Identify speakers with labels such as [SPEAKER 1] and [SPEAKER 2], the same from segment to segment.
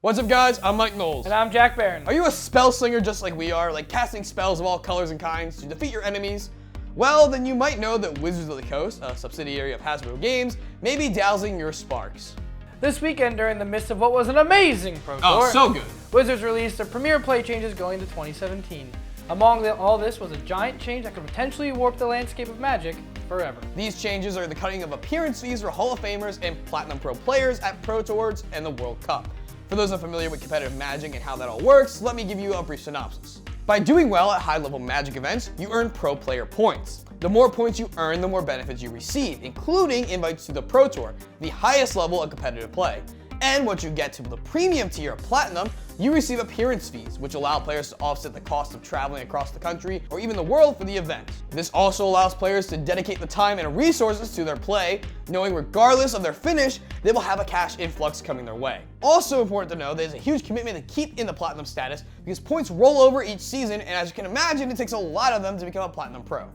[SPEAKER 1] What's up, guys? I'm Mike Knowles.
[SPEAKER 2] And I'm Jack Barron.
[SPEAKER 1] Are you a spell slinger just like we are, like casting spells of all colors and kinds to defeat your enemies? Well, then you might know that Wizards of the Coast, a subsidiary of Hasbro Games, may be dazzling your sparks.
[SPEAKER 2] This weekend, during the midst of what was an amazing Pro Tour,
[SPEAKER 1] Oh, so good.
[SPEAKER 2] Wizards released their premier play changes going to 2017. Among all this was a giant change that could potentially warp the landscape of Magic forever.
[SPEAKER 1] These changes are the cutting of appearance fees for Hall of Famers and Platinum Pro players at Pro Tours and the World Cup. For those unfamiliar with competitive Magic and how that all works, let me give you a brief synopsis. By doing well at high-level Magic events, you earn pro player points. The more points you earn, the more benefits you receive, including invites to the Pro Tour, the highest level of competitive play. And once you get to the premium tier of Platinum, you receive appearance fees, which allow players to offset the cost of traveling across the country or even the world for the event. This also allows players to dedicate the time and resources to their play, knowing regardless of their finish, they will have a cash influx coming their way. Also important to know, there's a huge commitment to keep in the Platinum status because points roll over each season, and as you can imagine, it takes a lot of them to become a Platinum Pro.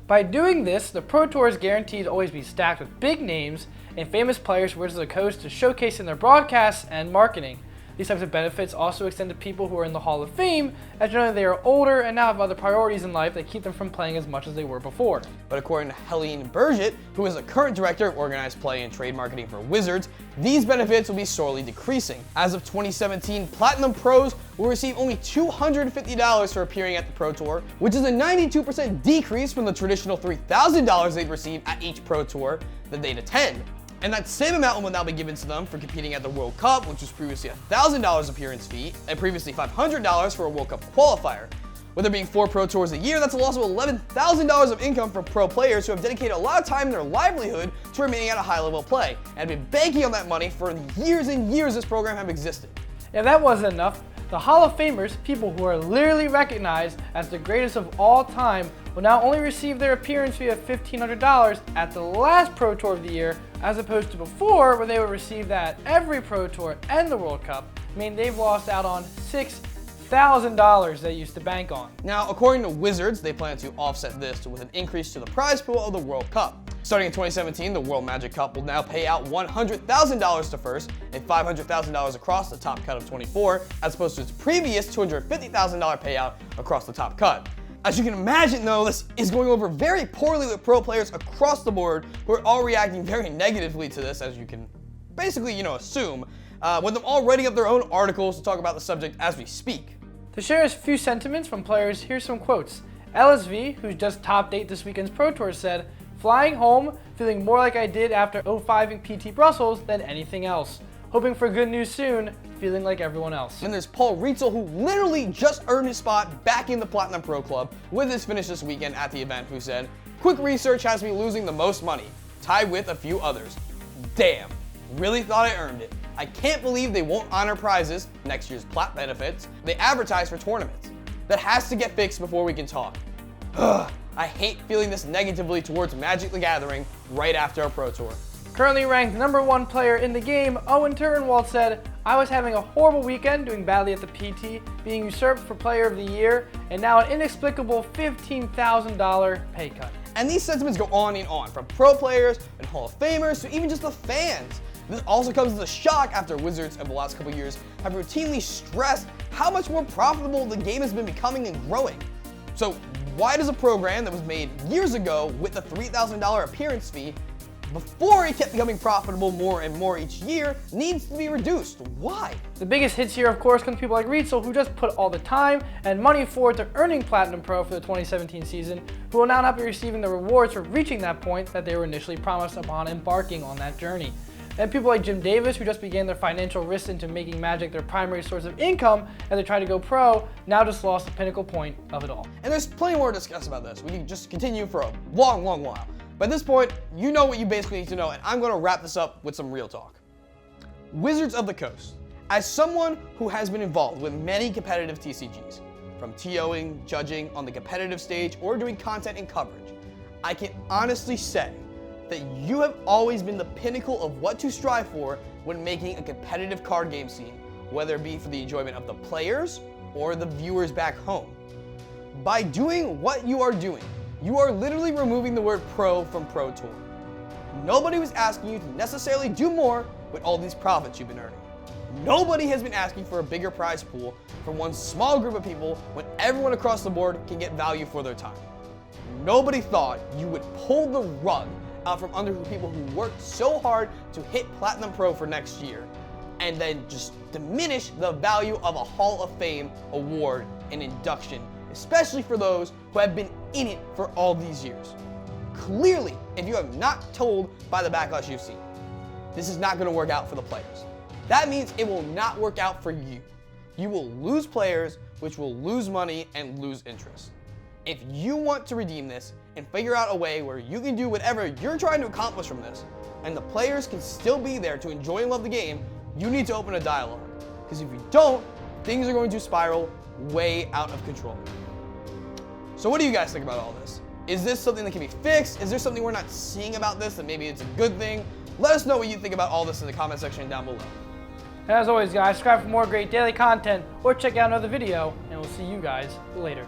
[SPEAKER 2] By doing this, the Pro Tour is guaranteed to always be stacked with big names and famous players from Wizards of the Coast to showcase in their broadcasts and marketing. These types of benefits also extend to people who are in the Hall of Fame, as generally they are older and now have other priorities in life that keep them from playing as much as they were before.
[SPEAKER 1] But according to Helene Burgett, who is the current director of organized play and trade marketing for Wizards, these benefits will be sorely decreasing. As of 2017, Platinum Pros will receive only $250 for appearing at the Pro Tour, which is a 92% decrease from the traditional $3,000 they'd receive at each Pro Tour that they'd attend. And that same amount will now be given to them for competing at the World Cup, which was previously $1,000 appearance fee, and previously $500 for a World Cup qualifier. With there being 4 Pro Tours a year, that's a loss of $11,000 of income for pro players who have dedicated a lot of time in their livelihood to remaining at a high level of play, and have been banking on that money for the years and years this program have existed.
[SPEAKER 2] If that wasn't enough, the Hall of Famers, people who are literally recognized as the greatest of all time, will now only receive their appearance fee of $1,500 at the last Pro Tour of the year, as opposed to before, where they would receive that every Pro Tour and the World Cup. I mean, they've lost out on $6,000 they used to bank on.
[SPEAKER 1] Now, according to Wizards, they plan to offset this with an increase to the prize pool of the World Cup. Starting in 2017, the World Magic Cup will now pay out $100,000 to first and $500,000 across the top cut of 24, as opposed to its previous $250,000 payout across the top cut. As you can imagine, though, this is going over very poorly with pro players across the board who are all reacting very negatively to this, as you can basically, assume, with them all writing up their own articles to talk about the subject as we speak.
[SPEAKER 2] To share a few sentiments from players, here's some quotes. LSV, who's just topped 8 this weekend's Pro Tour, said, "Flying home, feeling more like I did after 05 in PT Brussels than anything else. Hoping for good news soon, feeling like everyone else."
[SPEAKER 1] And there's Paul Rietzel, who literally just earned his spot back in the Platinum Pro Club with his finish this weekend at the event, who said, "Quick research has me losing the most money, tied with a few others. Damn, really thought I earned it. I can't believe they won't honor prizes, next year's Plat benefits, they advertise for tournaments. That has to get fixed before we can talk. Ugh, I hate feeling this negatively towards Magic the Gathering right after a Pro Tour."
[SPEAKER 2] Currently ranked #1 player in the game, Owen Turnwald said, "I was having a horrible weekend doing badly at the PT, being usurped for player of the year, and now an inexplicable $15,000 pay cut."
[SPEAKER 1] And these sentiments go on and on, from pro players and Hall of Famers to even just the fans. This also comes as a shock after Wizards of the last couple years have routinely stressed how much more profitable the game has been becoming and growing. So why does a program that was made years ago with a $3,000 appearance fee, before it kept becoming profitable more and more each year, needs to be reduced? Why?
[SPEAKER 2] The biggest hits here, of course, come to people like Rietzel, who just put all the time and money forward to earning Platinum Pro for the 2017 season, who will now not be receiving the rewards for reaching that point that they were initially promised upon embarking on that journey. And people like Jim Davis, who just began their financial risks into making Magic their primary source of income as they try to go pro, now just lost the pinnacle point of it all.
[SPEAKER 1] And there's plenty more to discuss about this. We can just continue for a long, long while. But at this point, you know what you basically need to know, and I'm going to wrap this up with some real talk. Wizards of the Coast. As someone who has been involved with many competitive TCGs, from TOing, judging on the competitive stage, or doing content and coverage, I can honestly say that you have always been the pinnacle of what to strive for when making a competitive card game scene, whether it be for the enjoyment of the players or the viewers back home. By doing what you are doing, you are literally removing the word pro from Pro Tour. Nobody was asking you to necessarily do more with all these profits you've been earning. Nobody has been asking for a bigger prize pool from one small group of people when everyone across the board can get value for their time. Nobody thought you would pull the rug out from under the people who worked so hard to hit Platinum Pro for next year, and then just diminish the value of a Hall of Fame award and induction, especially for those who have been in it for all these years. Clearly, if you have not told by the backlash you've seen, this is not going to work out for the players. That means it will not work out for you. You will lose players, which will lose money and lose interest. If you want to redeem this and figure out a way where you can do whatever you're trying to accomplish from this, and the players can still be there to enjoy and love the game, you need to open a dialogue. Because if you don't, things are going to spiral way out of control. So what do you guys think about all this? Is this something that can be fixed? Is there something we're not seeing about this that maybe it's a good thing? Let us know what you think about all this in the comment section down below.
[SPEAKER 2] And as always, guys, subscribe for more great daily content or check out another video, and we'll see you guys later.